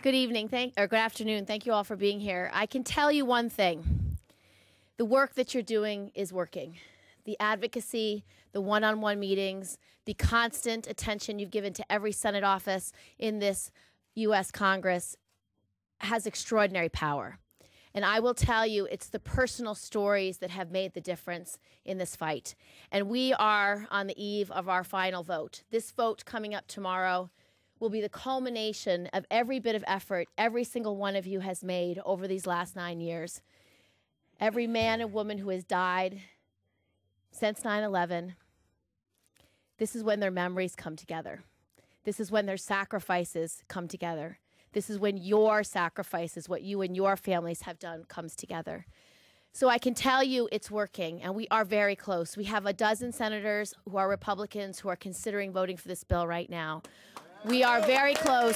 Good evening, or good afternoon. Thank you all for being here. I can tell you one thing. The work that you're doing is working. The advocacy, the one-on-one meetings, the constant attention you've given to every Senate office in this U.S. Congress has extraordinary power. And I will tell you, it's the personal stories that have made the difference in this fight. And we are on the eve of our final vote. This vote coming up tomorrow will be the culmination of every bit of effort every single one of you has made over these last 9 years. Every man and woman who has died since 9/11, this is when their memories come together. This is when their sacrifices come together. This is when your sacrifices, what you and your families have done, comes together. So I can tell you it's working, and we are very close. We have a dozen senators who are Republicans who are considering voting for this bill right now. We are very close.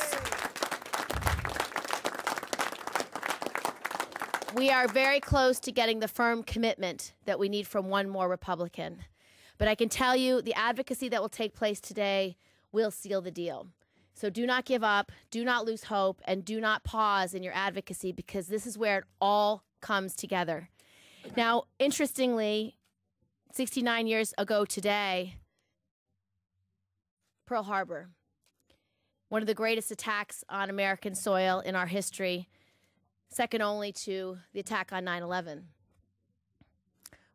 We are very close to getting the firm commitment that we need from one more Republican. But I can tell you the advocacy that will take place today will seal the deal. So do not give up, do not lose hope, and do not pause in your advocacy, because this is where it all comes together. Now, interestingly, 69 years ago today, Pearl Harbor, one of the greatest attacks on American soil in our history, second only to the attack on 9/11.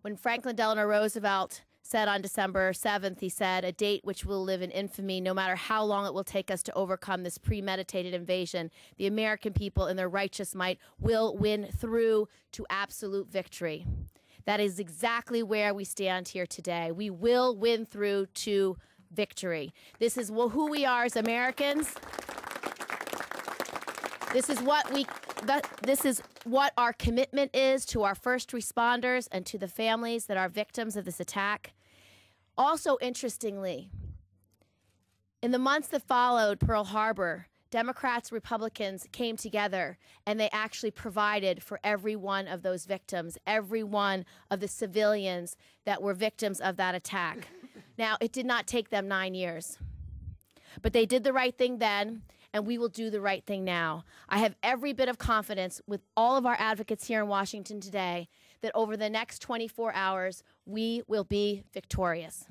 When Franklin Delano Roosevelt said on December 7th, he said, "A date which will live in infamy, no matter how long it will take us to overcome this premeditated invasion, the American people in their righteous might will win through to absolute victory." That is exactly where we stand here today. We will win through to victory. This is who we are as Americans. This is what our commitment is to our first responders and to the families that are victims of this attack. Also, interestingly, in the months that followed Pearl Harbor, Democrats, Republicans came together, and they actually provided for every one of those victims, every one of the civilians that were victims of that attack. Now, it did not take them 9 years, but they did the right thing then, and we will do the right thing now. I have every bit of confidence with all of our advocates here in Washington today that over the next 24 hours, we will be victorious.